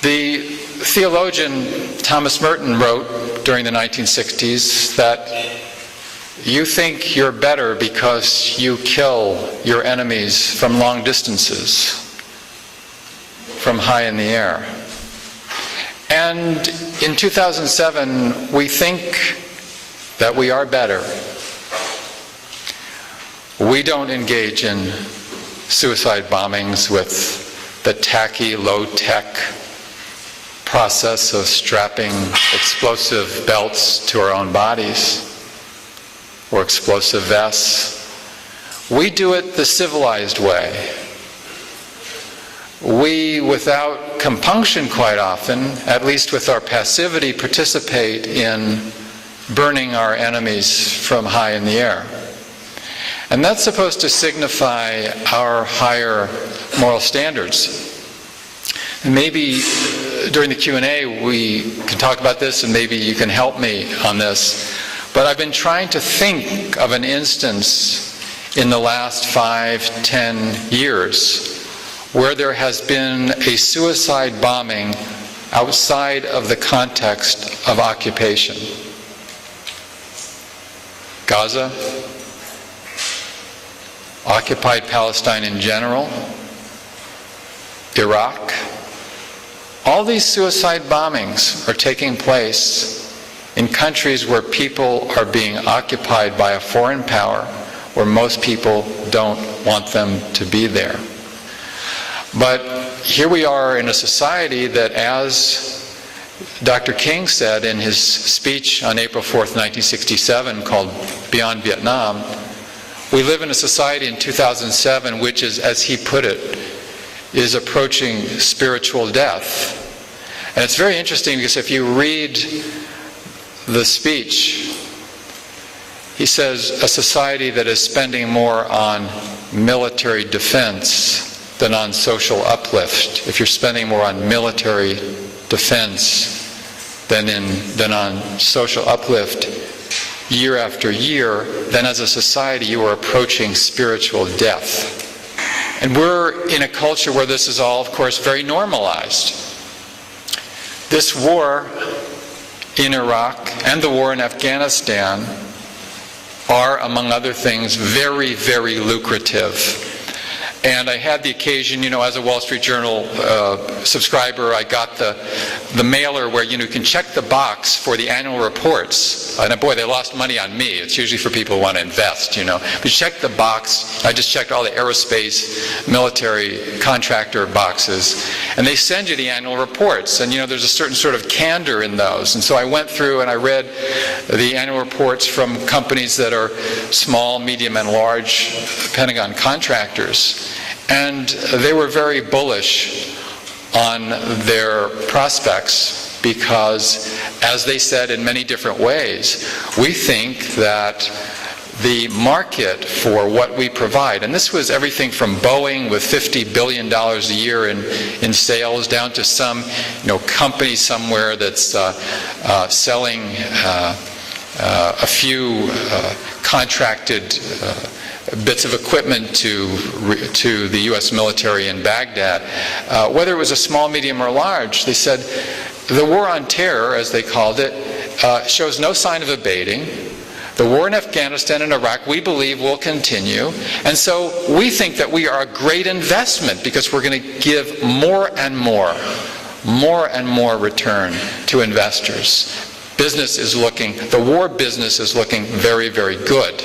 The theologian Thomas Merton wrote during the 1960s that you think you're better because you kill your enemies from long distances, from high in the air. And in 2007, we think that we are better. We don't engage in suicide bombings with the tacky, low-tech process of strapping explosive belts to our own bodies or explosive vests. We do it the civilized way. We, without compunction quite often, at least with our passivity, participate in burning our enemies from high in the air. And that's supposed to signify our higher moral standards. And maybe during the Q&A we can talk about this, and maybe you can help me on this. But I've been trying to think of an instance in the last 5-10 years where there has been a suicide bombing outside of the context of occupation. Gaza, occupied Palestine in general, Iraq. All these suicide bombings are taking place in countries where people are being occupied by a foreign power, where most people don't want them to be there. But here we are in a society that, as Dr. King said in his speech on April 4th, 1967, called Beyond Vietnam, we live in a society in 2007 which is, as he put it, is approaching spiritual death. And it's very interesting because if you read the speech, he says a society that is spending more on military defense than on social uplift. If you're spending more on military defense than on social uplift year after year, then as a society you are approaching spiritual death. And we're in a culture where this is all, of course, very normalized. This war in Iraq and the war in Afghanistan are, among other things, very, very lucrative. And I had the occasion, as a Wall Street Journal subscriber, I got the mailer where, you can check the box for the annual reports. And boy, they lost money on me. It's usually for people who want to invest, But check the box. I just checked all the aerospace, military contractor boxes. And they send you the annual reports. And, there's a certain sort of candor in those. And so I went through and I read the annual reports from companies that are small, medium, and large Pentagon contractors. And they were very bullish on their prospects because, as they said in many different ways, we think that the market for what we provide, and this was everything from Boeing with $50 billion a year in sales down to some company somewhere that's selling a few contracted bits of equipment to the U.S. military in Baghdad. Whether it was a small, medium, or large, they said the war on terror, as they called it, shows no sign of abating. The war in Afghanistan and Iraq, we believe, will continue. And so we think that we are a great investment because we're going to give more and more return to investors. The war business is looking very, very good.